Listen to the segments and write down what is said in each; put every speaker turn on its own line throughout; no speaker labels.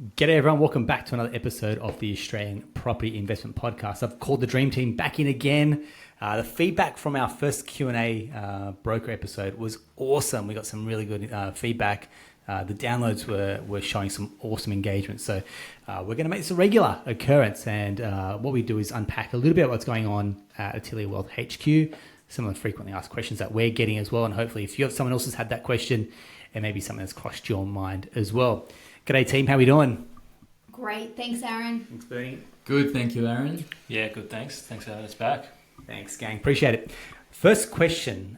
G'day everyone, welcome back to another episode of the Australian Property Investment Podcast. I've called the Dream Team back in again. The feedback from our first Q&A broker episode was awesome. We got some really good feedback. The downloads were showing some awesome engagement. So we're going to make this a regular occurrence. And what we do is unpack a little bit of what's going on at Atelier Wealth HQ, some of the frequently asked questions that we're getting as well. And hopefully if you have someone else has had that question, it may be something that's crossed your mind as well. G'day team, how we doing?
Great, thanks Aaron.
Thanks Bernie.
Good, thank you Aaron.
Yeah, good, thanks. Thanks for having us back.
Thanks gang, appreciate it. First question,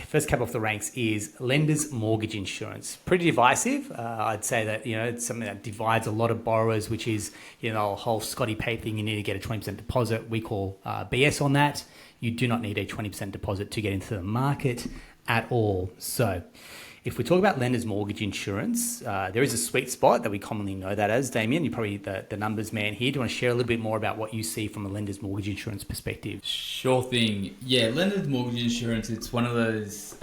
first cap off the ranks is lender's mortgage insurance. Pretty divisive. I'd say that, it's something that divides a lot of borrowers, which is, a whole Scotty Pape thing. You need to get a 20% deposit. We call BS on that. You do not need a 20% deposit to get into the market at all. So if we talk about lender's mortgage insurance, there is a sweet spot that we commonly know that as. Damien, you're probably the numbers man here. Do you want to share a little bit more about what you see from a lender's mortgage insurance perspective?
Sure thing. Yeah, lender's mortgage insurance, it's one of those,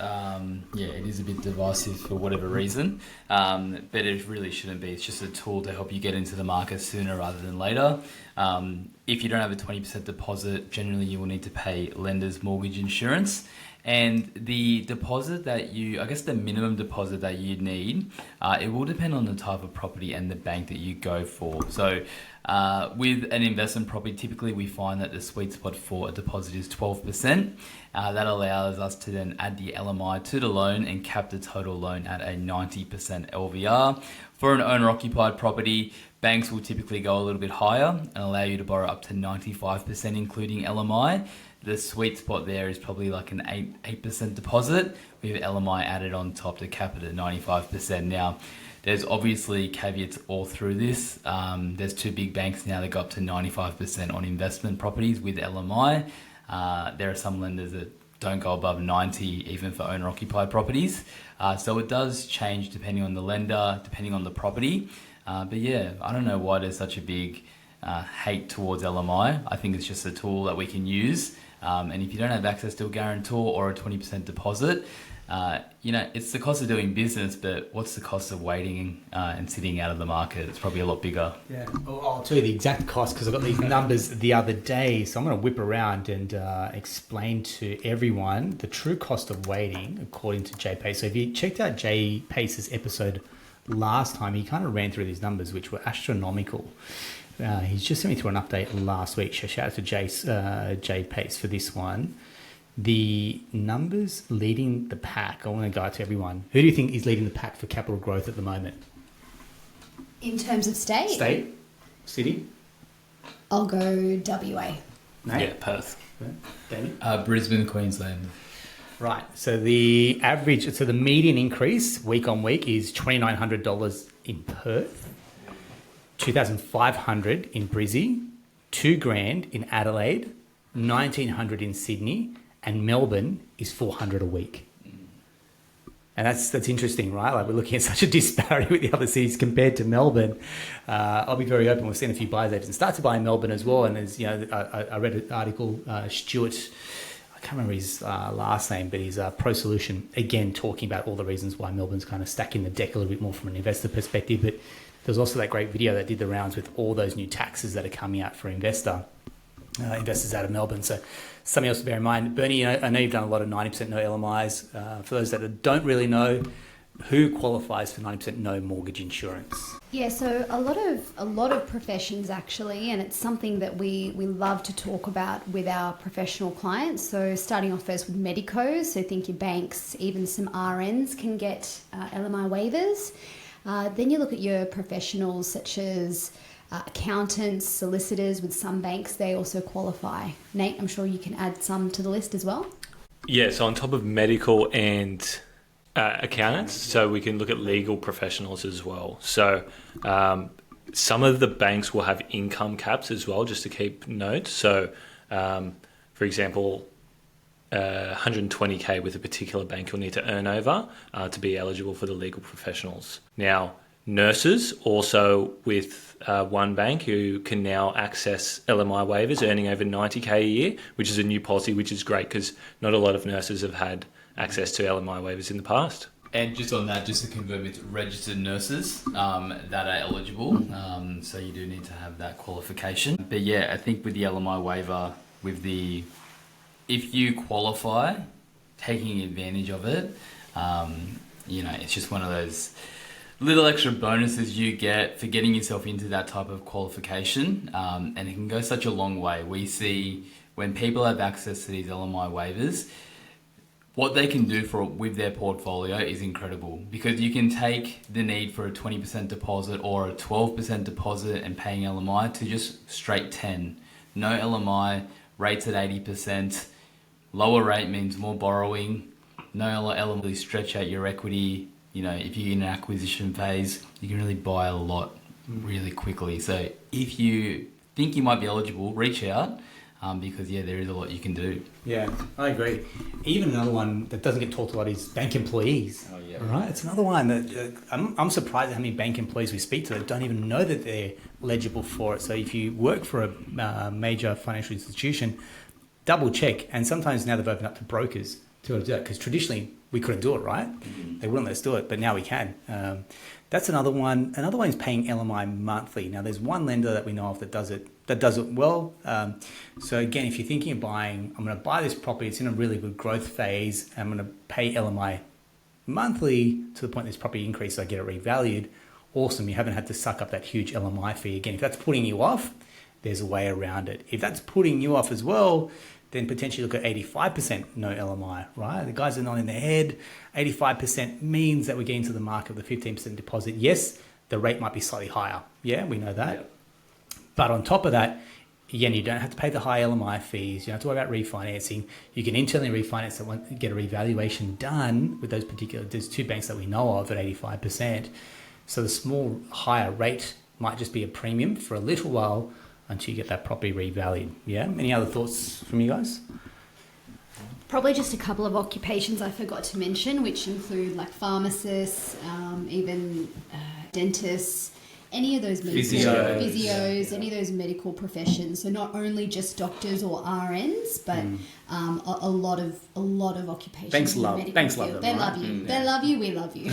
it is a bit divisive for whatever reason, but it really shouldn't be. It's just a tool to help you get into the market sooner rather than later. If you don't have a 20% deposit, generally you will need to pay lender's mortgage insurance. And the deposit the minimum deposit that you need, it will depend on the type of property and the bank that you go for. So with an investment property, typically we find that the sweet spot for a deposit is 12%. That allows us to then add the LMI to the loan and cap the total loan at a 90% LVR. For an owner-occupied property, banks will typically go a little bit higher and allow you to borrow up to 95%, including LMI. The sweet spot there is probably like an 8% deposit with LMI added on top to cap it at 95%. Now, there's obviously caveats all through this. There's two big banks now that go up to 95% on investment properties with LMI. There are some lenders that don't go above 90 even for owner-occupied properties. So it does change depending on the lender, depending on the property. But yeah, I don't know why there's such a big hate towards LMI. I think it's just a tool that we can use. And if you don't have access to a guarantor or a 20% deposit, it's the cost of doing business, but what's the cost of waiting and sitting out of the market? It's probably a lot bigger.
Yeah, I'll tell you the exact cost because I got these numbers the other day. So I'm going to whip around and explain to everyone the true cost of waiting according to Jay Pace. So if you checked out Jay Pace's episode last time, he kind of ran through these numbers, which were astronomical. He's just sent me through an update last week. So shout out to Jay Pace for this one. The numbers leading the pack, I want to go out to everyone. Who do you think is leading the pack for capital growth at the moment?
In terms of state?
State? City?
I'll go WA.
Nate?
Yeah, Perth.
Damien?
Brisbane, Queensland.
Right. So the median increase week on week is $2,900 in Perth, $2,500 in Brizzy, $2,000 in Adelaide, $1,900 in Sydney, and Melbourne is $400 a week. And that's interesting, right? Like we're looking at such a disparity with the other cities compared to Melbourne. I'll be very open. We've seen a few buyers agents start to buy in Melbourne as well. And there's, I read an article, Stuart, I can't remember his last name, but he's Pro Solution, again, talking about all the reasons why Melbourne's kind of stacking the deck a little bit more from an investor perspective. But there's also that great video that did the rounds with all those new taxes that are coming out for investors out of Melbourne. So something else to bear in mind. Bernie, I know you've done a lot of 90% no LMIs. For those that don't really know, who qualifies for 90% no mortgage insurance?
Yeah, so a lot of professions actually, and it's something that we love to talk about with our professional clients. So starting off first with medicos, so think your banks, even some RNs can get LMI waivers. Then you look at your professionals such as accountants, solicitors. With some banks, they also qualify. Nate, I'm sure you can add some to the list as well.
Yeah, so on top of medical and accountants, so we can look at legal professionals as well. So some of the banks will have income caps as well, just to keep note. So for example, 120k with a particular bank you'll need to earn over to be eligible for the legal professionals. Now, nurses also with one bank who can now access LMI waivers earning over 90k a year, which is a new policy, which is great because not a lot of nurses have had access to LMI waivers in the past.
And just on that, just to confirm, it's registered nurses that are eligible. So you do need to have that qualification. But yeah, I think with the LMI waiver, if you qualify, taking advantage of it, it's just one of those little extra bonuses you get for getting yourself into that type of qualification. And it can go such a long way. We see when people have access to these LMI waivers, what they can do with their portfolio is incredible, because you can take the need for a 20% deposit or a 12% deposit and paying LMI to just straight 10. No LMI, rates at 80%. Lower rate means more borrowing. No LMI, stretch out your equity. If you're in an acquisition phase, you can really buy a lot really quickly. So if you think you might be eligible, reach out. Because there is a lot you can do.
Yeah, I agree. Even another one that doesn't get talked a lot is bank employees.
Oh yeah.
Right, it's another one that I'm surprised at how many bank employees we speak to that don't even know that they're eligible for it. So if you work for a major financial institution, double check. And sometimes now they've opened up to brokers to do that, because traditionally we couldn't do it, right?
Mm-hmm.
They wouldn't let us do it, but now we can. That's another one. Another one is paying LMI monthly. Now there's one lender that we know of that does it well. So again, if you're thinking of buying, I'm going to buy this property, it's in a really good growth phase, I'm going to pay LMI monthly to the point this property increases, I get it revalued. Awesome, you haven't had to suck up that huge LMI fee. Again, if that's putting you off, there's a way around it. If that's putting you off as well, then potentially look at 85% no LMI, right? The guys are not in their head. 85% means that we're getting to the market with a 15% deposit. Yes, the rate might be slightly higher. Yeah, we know that.
Yep.
But on top of that, again, you don't have to pay the high LMI fees. You don't have to worry about refinancing. You can internally refinance that one, get a revaluation done with those particular, there's two banks that we know of at 85%. So the small higher rate might just be a premium for a little while until you get that property revalued. Yeah. Any other thoughts from you guys?
Probably just a couple of occupations I forgot to mention, which include like pharmacists, even dentists, any of those physios, any of those medical professions. So not only just doctors or RNs, but a lot of occupations.
Banks
in the
love
medical
them,
field. They
right?
love you. They love you. We love you.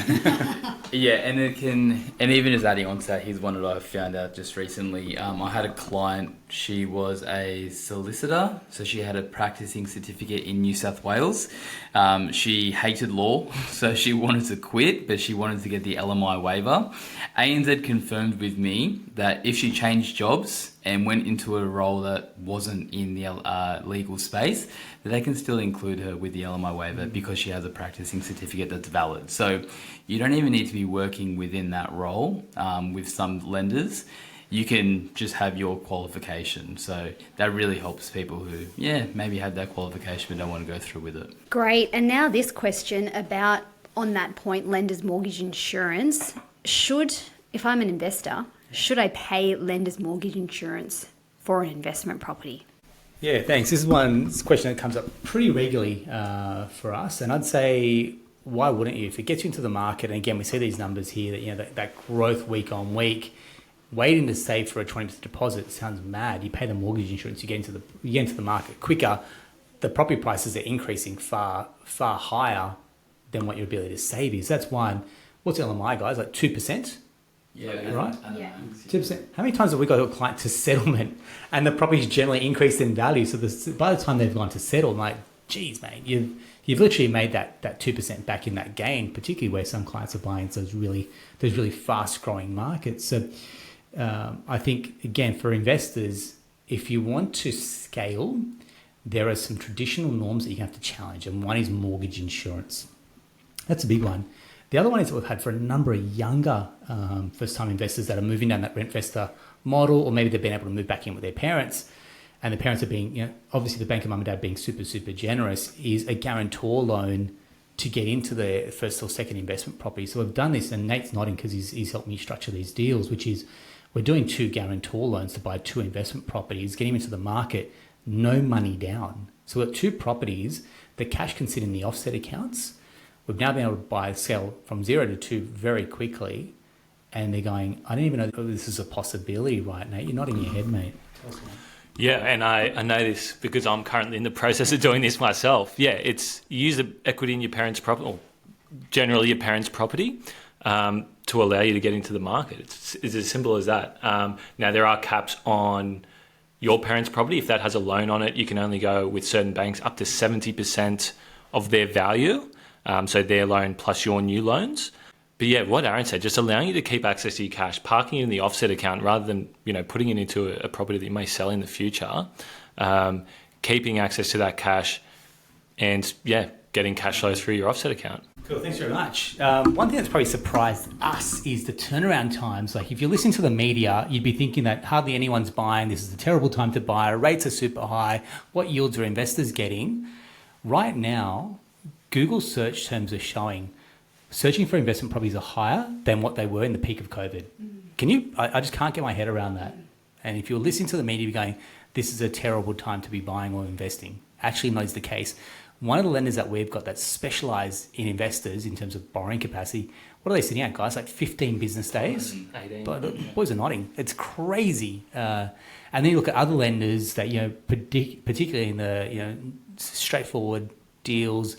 Yeah, and even just adding on to that, here's one that I found out just recently. I had a client, she was a solicitor, so she had a practicing certificate in New South Wales. She hated law, so she wanted to quit, but she wanted to get the LMI waiver. ANZ confirmed with me that if she changed jobs and went into a role that wasn't in the legal space, that they can still include her with the LMI waiver because she has a practicing certificate that's valid. So you don't even need to be working within that role with some lenders. You can just have your qualification. So that really helps people who, maybe have that qualification but don't want to go through with it.
Great. And now this question about, on that point, lender's mortgage insurance. If I'm an investor, should I pay lender's mortgage insurance for an investment property?
Yeah, thanks. This is one question that comes up pretty regularly for us. And I'd say, why wouldn't you? If it gets you into the market, and again, we see these numbers here, that growth week on week, waiting to save for a 20% deposit sounds mad. You pay the mortgage insurance, you get into the market quicker. The property prices are increasing far higher than what your ability to save is. That's one. What's LMI, guys? Like 2%?
Yeah,
right?
Yeah.
2%. How many times have we got a client to settlement and the property's generally increased in value? So by the time they've gone to settle, I'm like, geez, mate, you've literally made that 2% back in that gain, particularly where some clients are buying those really fast growing markets. So I think, again, for investors, if you want to scale, there are some traditional norms that you have to challenge, and one is mortgage insurance. That's a big one. The other one is that we've had for a number of younger first-time investors that are moving down that rent-investor model, or maybe they've been able to move back in with their parents, and the parents are being, obviously the bank of mum and dad being super, super generous, is a guarantor loan to get into the first or second investment property. So we've done this, and Nate's nodding because he's helped me structure these deals, which is we're doing 2 guarantor loans to buy 2 investment properties, getting into the market, no money down. So we've got 2 properties, the cash can sit in the offset accounts. We've now been able to sell from 0 to 2 very quickly, and they're going, I didn't even know this is a possibility, right, Nate? You're nodding your head, mate. Tell us, mate.
Yeah, and I know this because I'm currently in the process of doing this myself. Yeah, it's you use the equity in your parents' property, or generally your parents' property to allow you to get into the market. It's as simple as that. Now, there are caps on your parents' property. If that has a loan on it, you can only go with certain banks up to 70% of their value. So their loan plus your new loans. But yeah, what Aaron said, just allowing you to keep access to your cash, parking it in the offset account rather than, putting it into a property that you may sell in the future, keeping access to that cash and getting cash flows through your offset account.
Cool, thanks very much. One thing that's probably surprised us is the turnaround times. Like if you're listening to the media, you'd be thinking that hardly anyone's buying. This is a terrible time to buy. Rates are super high. What yields are investors getting? Right now, Google search terms are showing searching for investment properties are higher than what they were in the peak of COVID. I just can't get my head around that. And if you're listening to the media going, this is a terrible time to be buying or investing, actually knows the case. One of the lenders that we've got that specialise in investors in terms of borrowing capacity, what are they sitting at, guys? Like 15 business days?
18.
But the boys are nodding. It's crazy. And then you look at other lenders that, particularly in the, straightforward deals,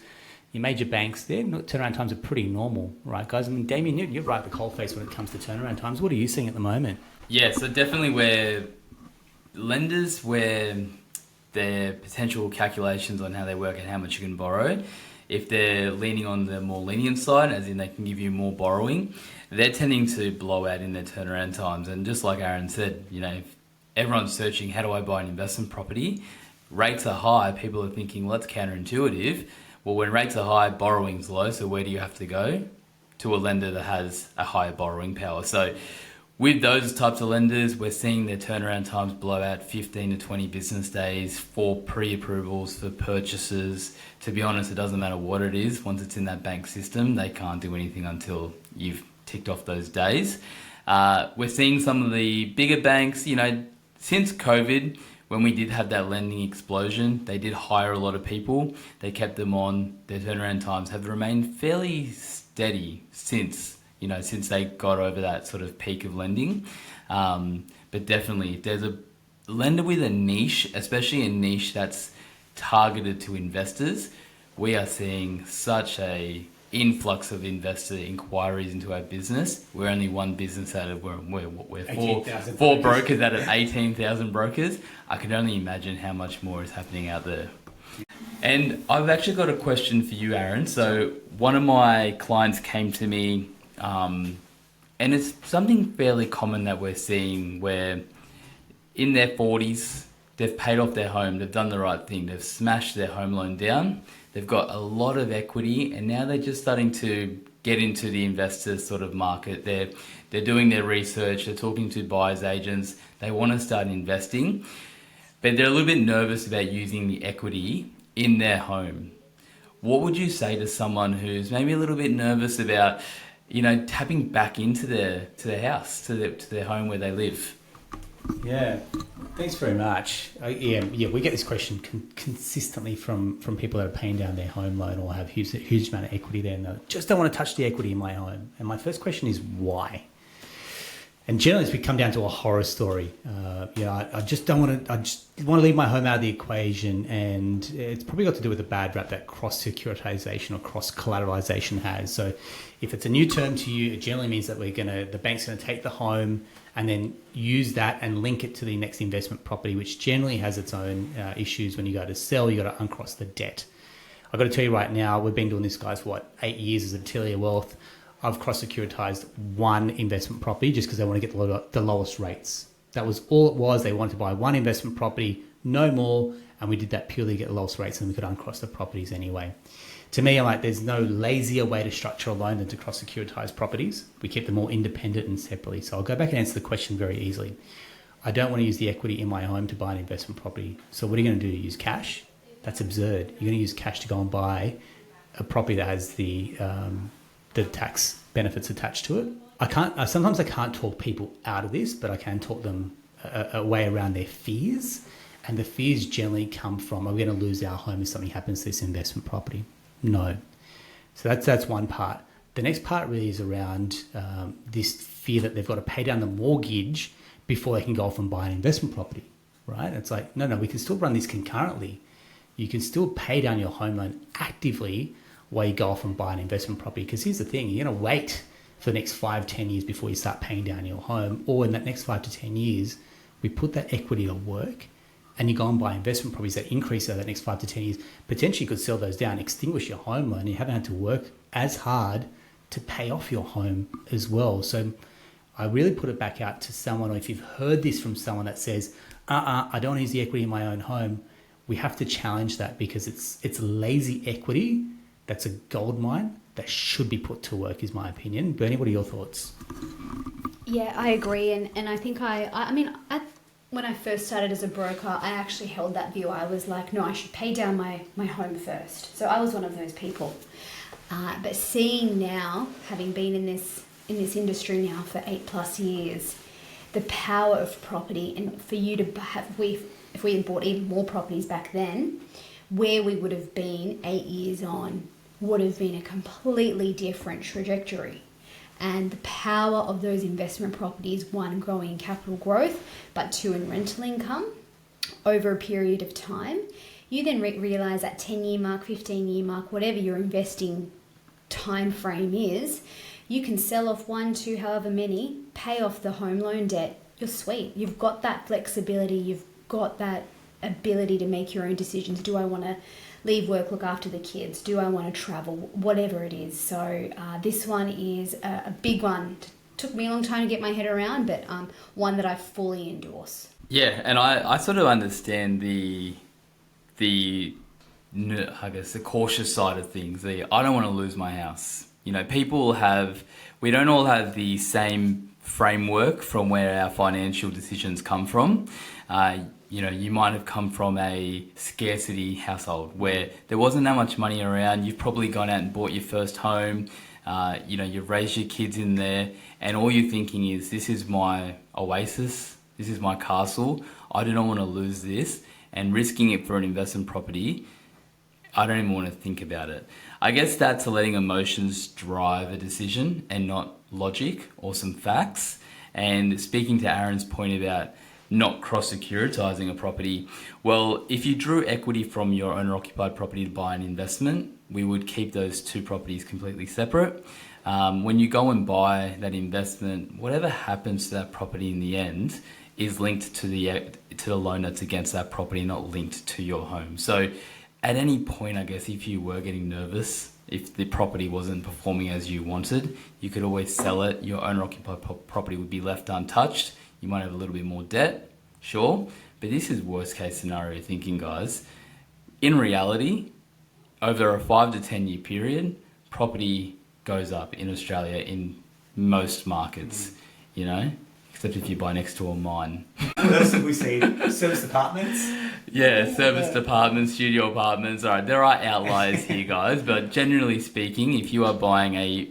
your major banks, their turnaround times are pretty normal, right, guys? I mean, Damien, you're right at the coalface when it comes to turnaround times. What are you seeing at the moment?
Yeah, so definitely where lenders, where their potential calculations on how they work and how much you can borrow, if they're leaning on the more lenient side, as in they can give you more borrowing, they're tending to blow out in their turnaround times. And just like Aaron said, if everyone's searching, how do I buy an investment property? Rates are high. People are thinking, well, that's counterintuitive. Well, when rates are high, borrowing's low. So where do you have to go? To a lender that has a higher borrowing power. So with those types of lenders, we're seeing their turnaround times blow out 15 to 20 business days for pre-approvals, for purchases. To be honest, it doesn't matter what it is. Once it's in that bank system, they can't do anything until you've ticked off those days. We're seeing some of the bigger banks, since COVID, when we did have that lending explosion, they did hire a lot of people. They kept them on. Their turnaround times have remained fairly steady since they got over that sort of peak of lending. But definitely, if there's a lender with a niche, especially a niche that's targeted to investors, we are seeing such a influx of investor inquiries into our business. We're only one business out of we're four brokers out of 18,000 brokers. I can only imagine how much more is happening out there. And I've actually got a question for you, Aaron. So one of my clients came to me, and it's something fairly common that we're seeing where in their 40s, they've paid off their home, they've done the right thing, they've smashed their home loan down, they've got a lot of equity, and now they're just starting to get into the investor sort of market. They're doing their research, they're talking to buyers agents, they want to start investing, but they're a little bit nervous about using the equity in their home. What would you say to someone who's maybe a little bit nervous about, tapping back into their house, to their home where they live?
Yeah, thanks very much. We get this question consistently from people that are paying down their home loan or have huge amount of equity there, and they just don't want to touch the equity in my home. And my first question is why? And generally, it's come down to a horror story. I just don't want to. I just want to leave my home out of the equation, and it's probably got to do with the bad rap that cross securitization or cross collateralization has. So, if it's a new term to you, it generally means that the bank's going to take the home and then use that and link it to the next investment property, which generally has its own issues. When you go to sell, you got to uncross the debt. I've got to tell you right now, we've been doing this, guys, for 8 years as Atelier Wealth. I've cross-securitized one investment property just because they want to get the lowest rates. That was all it was. They wanted to buy one investment property, no more, and we did that purely to get the lowest rates, and we could uncross the properties anyway. To me, I'm like, there's no lazier way to structure a loan than to cross-securitize properties. We keep them all independent and separately. So I'll go back and answer the question very easily. I don't want to use the equity in my home to buy an investment property. So what are you going to do? Use cash? That's absurd. You're going to use cash to go and buy a property that has the tax benefits attached to it. Sometimes I can't talk people out of this, but I can talk them a way around their fears. And the fears generally come from, are we going to lose our home if something happens to this investment property? No. So that's one part. The next part really is around this fear that they've got to pay down the mortgage before they can go off and buy an investment property, right? It's like, no, we can still run this concurrently. You can still pay down your home loan actively why you go off and buy an investment property. Because here's the thing, you're going to wait for the next 5-10 years before you start paying down your home, or in that next 5 to 10 years, we put that equity to work, and you go and buy investment properties that increase over the next 5 to 10 years. Potentially you could sell those down, extinguish your home loan. You haven't had to work as hard to pay off your home as well. So I really put it back out to someone, or if you've heard this from someone that says, I don't want to use the equity in my own home, we have to challenge that, because it's lazy equity that's a gold mine that should be put to work, is my opinion. Bernie, what are your thoughts?
Yeah, I agree. And I think when I first started as a broker, I actually held that view. I was like, no, I should pay down my home first. So I was one of those people. But seeing now, having been in this industry now for 8+ years, the power of property, and for you to have, if we had bought even more properties back then, where we would have been 8 years on would have been a completely different trajectory. And the power of those investment properties, one, growing in capital growth, but two, in rental income over a period of time. You then realise that 10-year mark, 15-year mark, whatever your investing time frame is, you can sell off 1, 2, however many, pay off the home loan debt. You're sweet. You've got that flexibility. You've got that ability to make your own decisions. Do I want to leave work, look after the kids? Do I want to travel? Whatever it is. So this one is a big one. Took me a long time to get my head around, but one that I fully endorse.
Yeah, and I sort of understand the I guess the cautious side of things. I don't want to lose my house. You know, we don't all have the same framework from where our financial decisions come from. You know, you might have come from a scarcity household where there wasn't that much money around. You've probably gone out and bought your first home. You know, you've raised your kids in there, and all you're thinking is, this is my oasis. This is my castle. I do not want to lose this, and risking it for an investment property, I don't even want to think about it. I guess that's letting emotions drive a decision and not logic or some facts. And speaking to Aaron's point about not cross-securitizing a property, well, if you drew equity from your owner-occupied property to buy an investment, we would keep those two properties completely separate. When you go and buy that investment, whatever happens to that property in the end is linked to the loan that's against that property, not linked to your home. So at any point, I guess, if you were getting nervous, if the property wasn't performing as you wanted, you could always sell it. Your owner-occupied property would be left untouched. You might have a little bit more debt, sure, but this is worst case scenario thinking, guys. In reality, over a 5 to 10 year period, property goes up in Australia in most markets, you know, except if you buy next to a mine.
That's what we see. Service apartments.
Yeah, service apartments, studio apartments. All right, there are outliers here, guys, but generally speaking, if you are buying a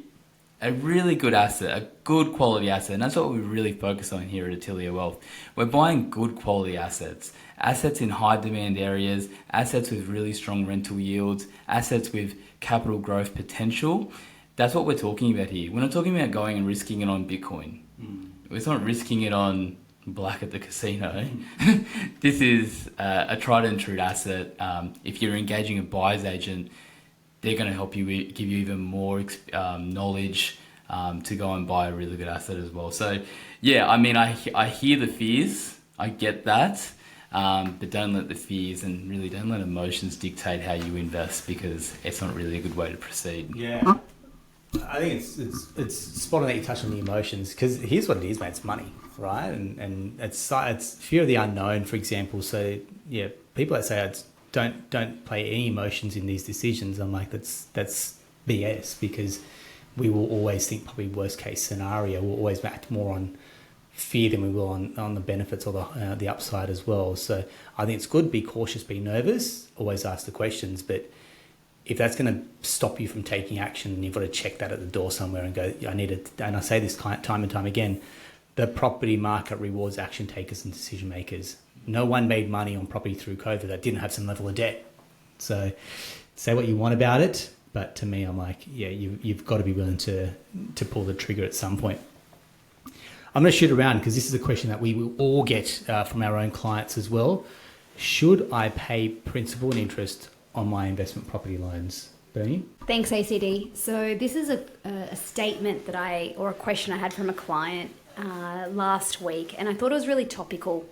really good asset, a good quality asset, and that's what we really focus on here at Atelier Wealth. We're buying good quality assets in high demand areas, assets with really strong rental yields, assets with capital growth potential. That's what we're talking about here. We're not talking about going and risking it on Bitcoin. It's not risking it on black at the casino. This is a tried and true asset. If you're engaging a buyer's agent, they're going to help you, give you even more knowledge to go and buy a really good asset as well. So, yeah, I mean, I hear the fears. I get that. But don't let the fears and really don't let emotions dictate how you invest, because it's not really a good way to proceed.
Yeah. I think it's spot on that you touch on the emotions, because here's what it is, mate. It's money, right? And it's fear of the unknown, for example. So, yeah, people that say don't play any emotions in these decisions, I'm like, that's BS, because we will always think probably worst case scenario. We'll always act more on fear than we will on the benefits or the upside as well. So I think it's good, be cautious, be nervous, always ask the questions, but if that's going to stop you from taking action, you've got to check that at the door somewhere and go, I need it. And I say this time and time again, the property market rewards action takers and decision makers. No one made money on property through COVID that didn't have some level of debt. So say what you want about it, but to me, I'm like, yeah, you've got to be willing to pull the trigger at some point. I'm going to shoot around, because this is a question that we will all get from our own clients as well. Should I pay principal and interest on my investment property loans? Bernie?
Thanks, ACD. So this is a statement or a question I had from a client last week, and I thought it was really topical.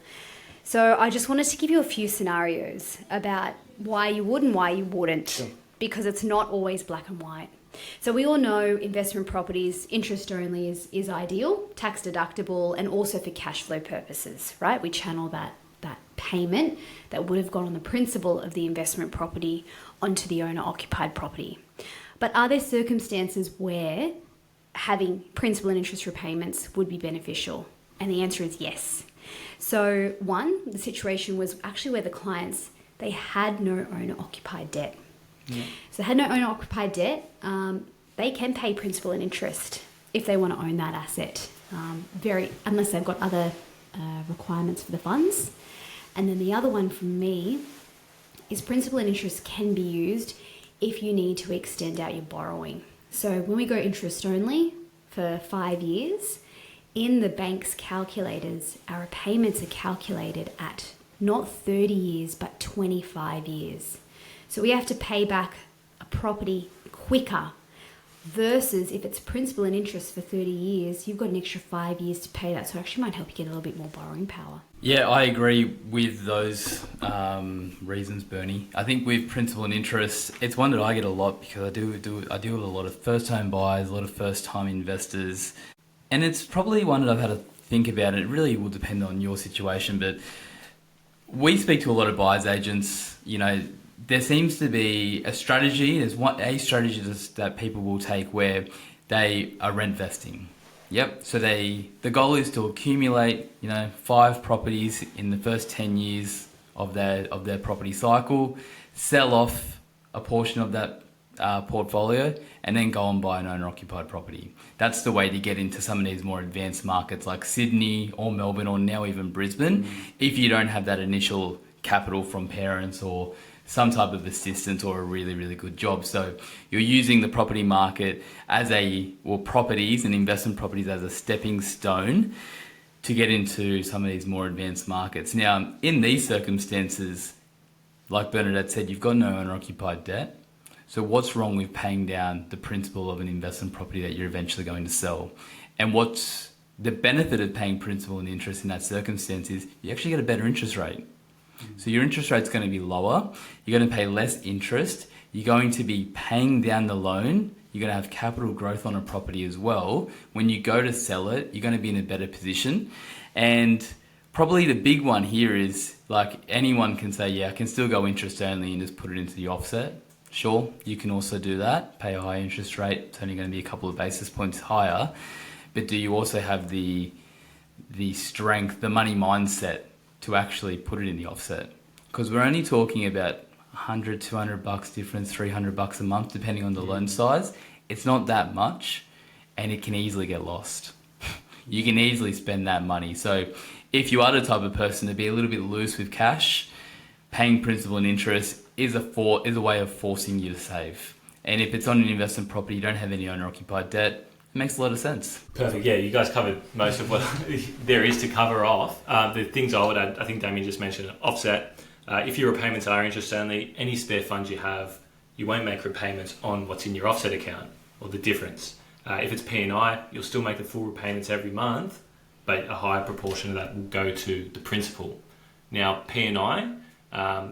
So I just wanted to give you a few scenarios about why you would and why you wouldn't,
Sure.
because it's not always black and white. So we all know investment properties, interest only is ideal, tax deductible, and also for cash flow purposes, right? We channel that payment that would have gone on the principal of the investment property onto the owner-occupied property. But are there circumstances where having principal and interest repayments would be beneficial? And the answer is yes. So the situation was actually where the clients, they had no owner-occupied debt.
Yeah.
So they had no owner-occupied debt. They can pay principal and interest if they want to own that asset, unless they've got other requirements for the funds. And then the other one from me is principal and interest can be used if you need to extend out your borrowing. So when we go interest only for 5 years, in the bank's calculators, our repayments are calculated at not 30 years, but 25 years. So we have to pay back a property quicker versus if it's principal and interest for 30 years, you've got an extra 5 years to pay that. So it actually might help you get a little bit more borrowing power.
Yeah, I agree with those reasons, Bernie. I think with principal and interest, it's one that I get a lot because I deal with a lot of first-time buyers, a lot of first-time investors, and it's probably one that I've had to think about. It really will depend on your situation, but we speak to a lot of buyers agents. You know, there seems to be a strategy. There's a strategy that people will take where they are rent vesting. Yep. So the goal is to accumulate, 5 properties in the first 10 years of their property cycle, sell off a portion of that portfolio, and then go and buy an owner-occupied property. That's the way to get into some of these more advanced markets like Sydney or Melbourne or now even Brisbane, if you don't have that initial capital from parents or some type of assistance or a really, really good job. So you're using the property market properties and investment properties as a stepping stone to get into some of these more advanced markets. Now, in these circumstances, like Bernadette said, you've got no owner-occupied debt. So what's wrong with paying down the principal of an investment property that you're eventually going to sell? And what's the benefit of paying principal and interest in that circumstance is you actually get a better interest rate. So your interest rate's going to be lower. You're going to pay less interest. You're going to be paying down the loan. You're going to have capital growth on a property as well. When you go to sell it, you're going to be in a better position. And probably the big one here is, like, anyone can say, yeah, I can still go interest only and just put it into the offset. Sure, you can also do that. Pay a high interest rate. It's only going to be a couple of basis points higher. But do you also have the strength, the money mindset to actually put it in the offset? Because we're only talking about $100, $200 difference, $300 a month, depending on the loan size. It's not that much, and it can easily get lost. You can easily spend that money. So if you are the type of person to be a little bit loose with cash, paying principal and interest is a way of forcing you to save. And if it's on an investment property, you don't have any owner-occupied debt, it makes a lot of sense.
Perfect. Yeah, you guys covered most of what there is to cover off. The things I would add, I think Damien just mentioned, offset. If your repayments are interest only, any spare funds you have, you won't make repayments on what's in your offset account or the difference. If it's P&I, you'll still make the full repayments every month, but a higher proportion of that will go to the principal. Now, P&I,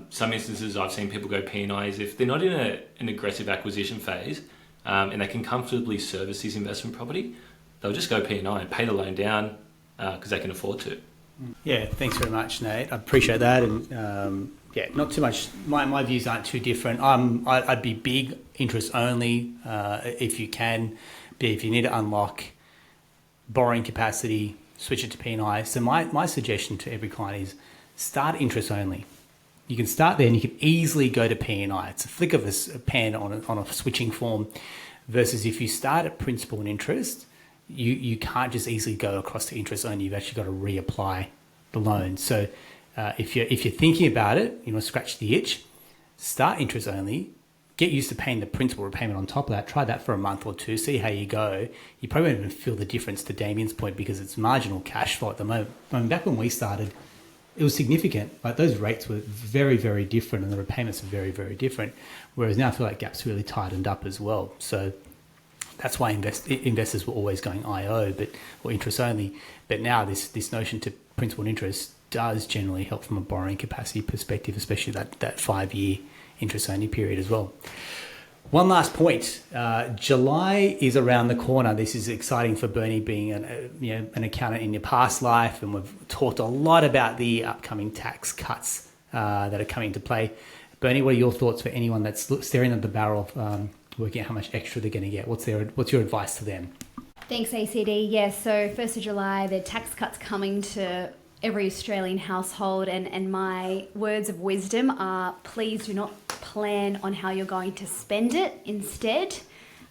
some instances I've seen people go P&I is if they're not in an aggressive acquisition phase, and they can comfortably service this investment property, they'll just go P&I and pay the loan down because they can afford to.
Yeah, thanks very much, Nate. I appreciate that. And not too much. My views aren't too different. I'd be big interest only if you can. But if you need to unlock borrowing capacity, switch it to P&I. So my suggestion to every client is start interest only. You can start there and you can easily go to P&I. It's a flick of a pen on a switching form versus if you start at principal and interest, you can't just easily go across to interest only. You've actually got to reapply the loan. So if you're thinking about it, you want to scratch the itch, start interest only, get used to paying the principal repayment on top of that. Try that for a month or two, see how you go. You probably won't even feel the difference, to Damien's point, because it's marginal cash flow at the moment. I mean, back when we started, it was significant. Like those rates were very, very different, and the repayments are very, very different. Whereas now I feel like Gap's really tightened up as well. So that's why investors were always going IO, or interest only. But now this notion to principal and interest does generally help from a borrowing capacity perspective, especially that 5-year interest only period as well. One last point. July is around the corner. This is exciting for Bernie, being an accountant in your past life, and we've talked a lot about the upcoming tax cuts that are coming into play. Bernie, what are your thoughts for anyone that's staring at the barrel of working out how much extra they're going to get? What's your advice to them?
Thanks, ACD. Yes, so 1st of July, the tax cuts coming to every Australian household, and my words of wisdom are, please do not plan on how you're going to spend it. Instead,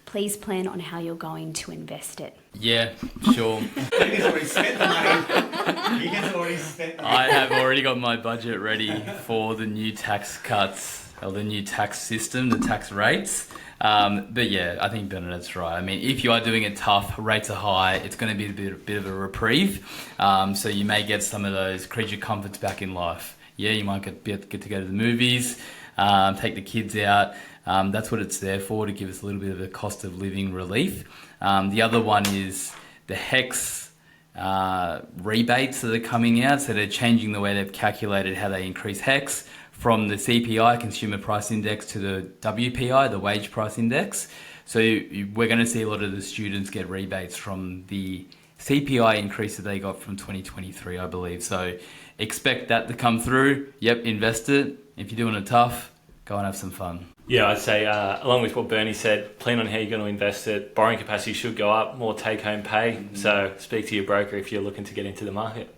please plan on how you're going to invest it.
Yeah, sure.
He's already spent the money. He has already spent the money.
I have already got my budget ready for the new tax cuts, or the new tax system, the tax rates. But yeah, I think Bernadette's right. I mean, if you are doing it tough, rates are high, it's going to be a bit of a reprieve. So you may get some of those creature comforts back in life. Yeah, you might get to go to the movies, take the kids out. That's what it's there for, to give us a little bit of a cost of living relief. The other one is the HEX rebates that are coming out. So they're changing the way they've calculated how they increase HEX from the CPI, Consumer Price Index, to the WPI, the Wage Price Index. So we're going to see a lot of the students get rebates from the CPI increase that they got from 2023, I believe. So expect that to come through. Yep, invest it. If you're doing it tough, go and have some fun.
Yeah, I'd say, along with what Bernie said, plan on how you're going to invest it. Borrowing capacity should go up, more take-home pay. Mm-hmm. So speak to your broker if you're looking to get into the market.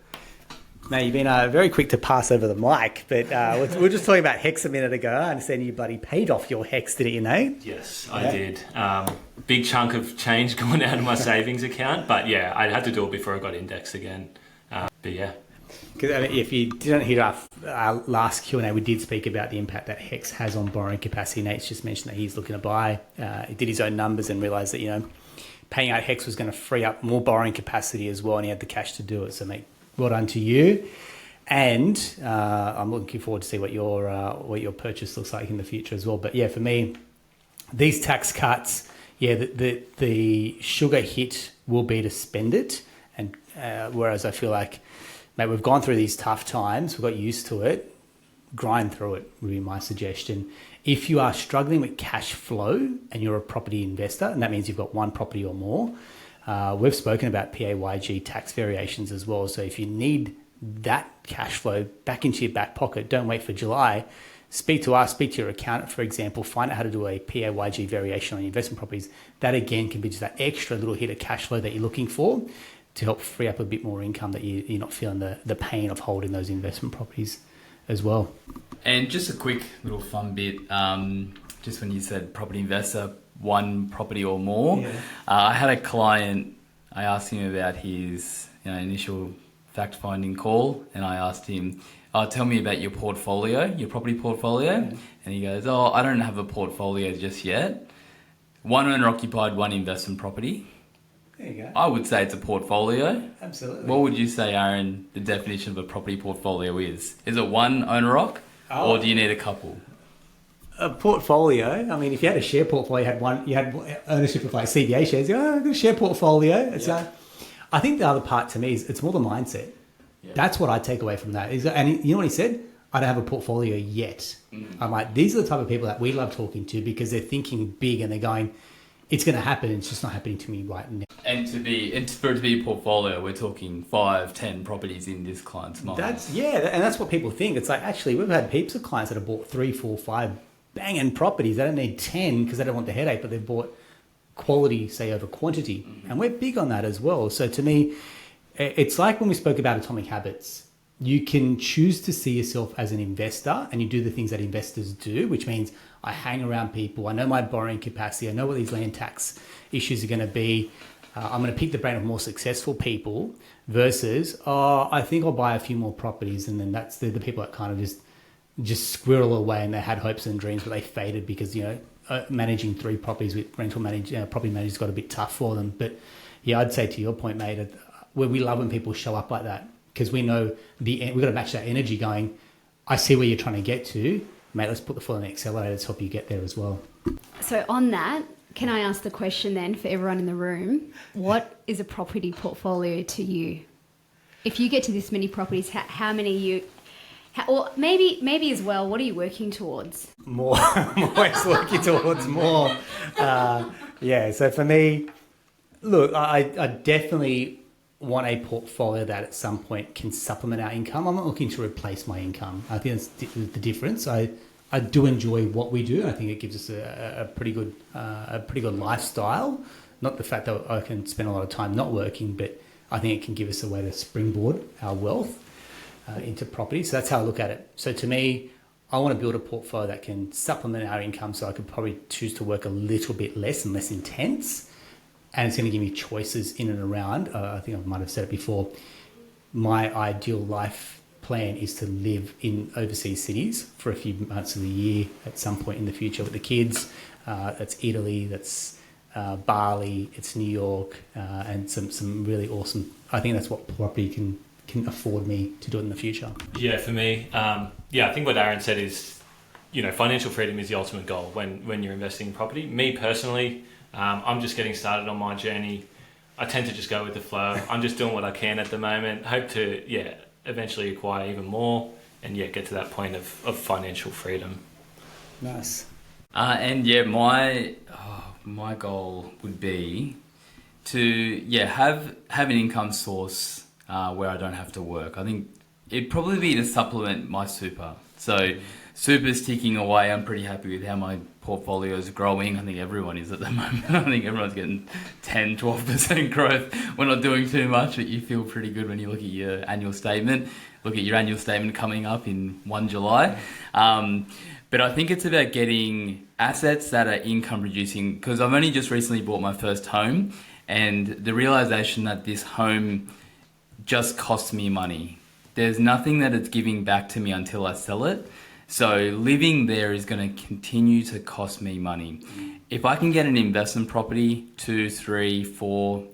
Now, you've been very quick to pass over the mic, but we were just talking about HEX a minute ago. I understand you bloody paid off your HEX, didn't you, Nate?
Yes, I did. Big chunk of change going out of my savings account, but yeah, I had to do it before I got indexed again. But yeah.
Because if you didn't hear our last Q&A, we did speak about the impact that HEX has on borrowing capacity. Nate's just mentioned that he's looking to buy. He did his own numbers and realised that, paying out HEX was going to free up more borrowing capacity as well, and he had the cash to do it. So, mate, well done to you. And I'm looking forward to see what your purchase looks like in the future as well. But yeah, for me, these tax cuts, the sugar hit will be to spend it. And whereas I feel like, mate, we've gone through these tough times, we've got used to it, grind through it would be my suggestion. If you are struggling with cash flow and you're a property investor, and that means you've got one property or more, we've spoken about PAYG tax variations as well. So if you need that cash flow back into your back pocket, don't wait for July. Speak to us, speak to your accountant, for example, find out how to do a PAYG variation on your investment properties. That again can be just that extra little hit of cash flow that you're looking for to help free up a bit more income, that you're not feeling the pain of holding those investment properties as well.
And just a quick little fun bit, just when you said property investor, one property or more, I had a client, I asked him about his initial fact-finding call, and I asked him, tell me about your portfolio, your property portfolio. And he goes, I don't have a portfolio just yet. One owner-occupied, one investment property.
There you go.
I would say it's a portfolio.
Absolutely.
What would you say, Aaron, the definition of a property portfolio is? Is it one owner-occ, or do you need a couple?
A portfolio, I mean, if you had a share portfolio, you had ownership of like CBA shares, I've got a share portfolio. I think the other part to me is it's more the mindset. Yeah. That's what I take away from that. And you know what he said? I don't have a portfolio yet. I'm like, these are the type of people that we love talking to, because they're thinking big and they're going, it's going to happen. It's just not happening to me right now.
And for it to be a portfolio, we're talking 5-10 properties in this client's mind.
And that's what people think. It's like, actually, we've had heaps of clients that have bought 3, 4, 5 banging properties. They don't need 10 because they don't want the headache, but they've bought quality, say, over quantity. Mm-hmm. And we're big on that as well. So to me, it's like when we spoke about atomic habits. You can choose to see yourself as an investor, and you do the things that investors do, which means I hang around people. I know my borrowing capacity. I know what these land tax issues are going to be. I'm going to pick the brain of more successful people versus, I think I'll buy a few more properties. And then that's the people that kind of just squirrel away, and they had hopes and dreams, but they faded because, managing 3 properties with property managers got a bit tough for them. But yeah, I'd say to your point, mate, where we love when people show up like that. because we know we've got to match that energy going, I see where you're trying to get to, mate, let's put the foot on the accelerator to help you get there as well.
So on that, can I ask the question then for everyone in the room? What is a property portfolio to you? If you get to this many properties, how many or maybe as well, what are you working towards?
More. I'm always working towards more. So for me, look, I definitely want a portfolio that at some point can supplement our income. I'm not looking to replace my income. I think that's the difference. I do enjoy what we do. I think it gives us a pretty good lifestyle. Not the fact that I can spend a lot of time not working, but I think it can give us a way to springboard our wealth into property. So that's how I look at it. So to me, I want to build a portfolio that can supplement our income, so I could probably choose to work a little bit less and less intense. And it's going to give me choices in and around. I think I might have said it before. My ideal life plan is to live in overseas cities for a few months of the year at some point in the future with the kids. That's Italy, that's Bali, it's New York, and some really awesome. I think that's what property can afford me to do it in the future.
Yeah, for me, I think what Aaron said is, financial freedom is the ultimate goal when you're investing in property. Me personally, I'm just getting started on my journey. I tend to just go with the flow. I'm just doing what I can at the moment. Hope to, eventually acquire even more and, get to that point of financial freedom.
Nice.
My goal would be to, have an income source where I don't have to work. I think it'd probably be to supplement my super. So super's ticking away. I'm pretty happy with how my portfolio is growing. I think everyone is at the moment. I think everyone's getting 10, 12% growth. We're not doing too much, but you feel pretty good when you look at your annual statement. Look at your annual statement coming up in 1 July. But I think it's about getting assets that are income producing, because I've only just recently bought my first home, and the realization that this home just costs me money. There's nothing that it's giving back to me until I sell it. So living there is going to continue to cost me money. If I can get an investment property, 2, 3, 4,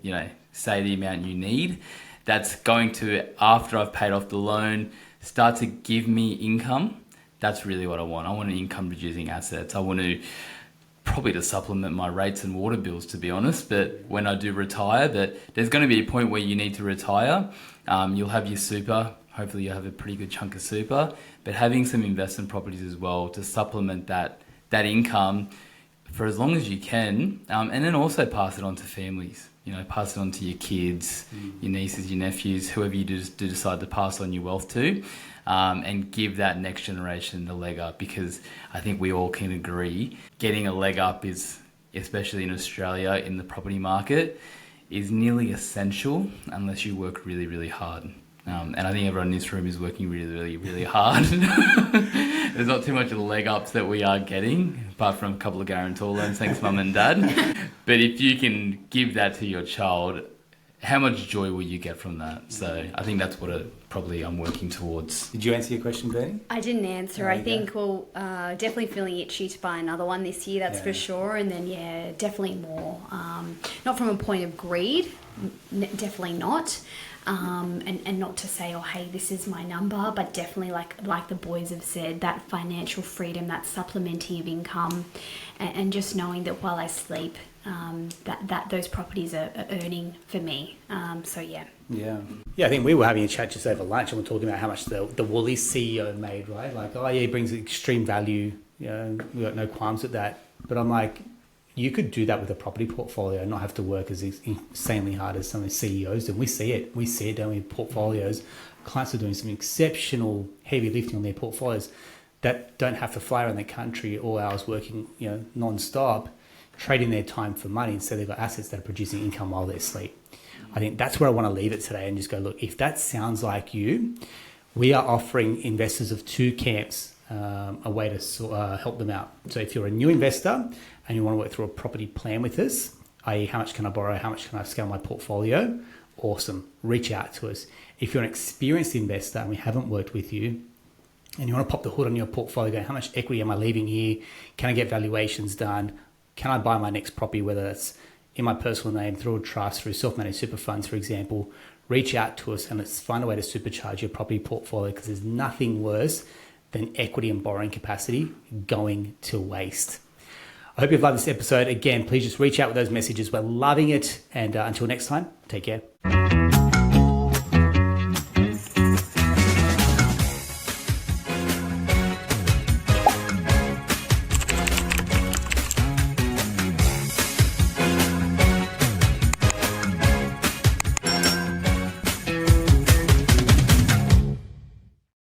say the amount you need, that's going to, after I've paid off the loan, start to give me income. That's really what I want. I want an income producing assets. I want to probably to supplement my rates and water bills, to be honest. But when I do retire, but there's going to be a point where you need to retire. You'll have your super. Hopefully you'll have a pretty good chunk of super, but having some investment properties as well to supplement that income for as long as you can, and then also pass it on to families. Pass it on to your kids, your nieces, your nephews, whoever you do decide to pass on your wealth to, and give that next generation the leg up, because I think we all can agree getting a leg up is, especially in Australia in the property market, is nearly essential unless you work really, really hard. And I think everyone in this room is working really, really, really hard. There's not too much of the leg ups that we are getting, apart from a couple of guarantor loans, thanks mum and dad. But if you can give that to your child, how much joy will you get from that? So I think that's what I'm working towards.
Did you answer your question, Bernie?
I didn't answer. I think, definitely feeling itchy to buy another one this year, that's for sure. And then, definitely more. Not from a point of greed, definitely not. And not to say, hey, this is my number, but definitely like the boys have said, that financial freedom, that supplementing of income, and just knowing that while I sleep, that those properties are earning for me. Yeah,
I think we were having a chat just over lunch, and we're talking about how much the Woolies CEO made, right? Like, he brings extreme value. We got no qualms with that. But I'm like, you could do that with a property portfolio and not have to work as insanely hard as some of the CEOs do. We see it down in portfolios. Clients are doing some exceptional heavy lifting on their portfolios that don't have to fly around the country all hours working, non-stop, trading their time for money. Instead, they've got assets that are producing income while they sleep. I think that's where I want to leave it today and just go, look, if that sounds like you, we are offering investors of two camps a way to help them out. So if you're a new investor and you want to work through a property plan with us, i.e. how much can I borrow, how much can I scale my portfolio, awesome, reach out to us. If you're an experienced investor and we haven't worked with you and you want to pop the hood on your portfolio, go, how much equity am I leaving here? Can I get valuations done? Can I buy my next property, whether that's in my personal name, through a trust, through self-managed super funds, for example, reach out to us and let's find a way to supercharge your property portfolio, because there's nothing worse than equity and borrowing capacity going to waste. I hope you've loved this episode. Again, please just reach out with those messages. We're loving it. And until next time, take care.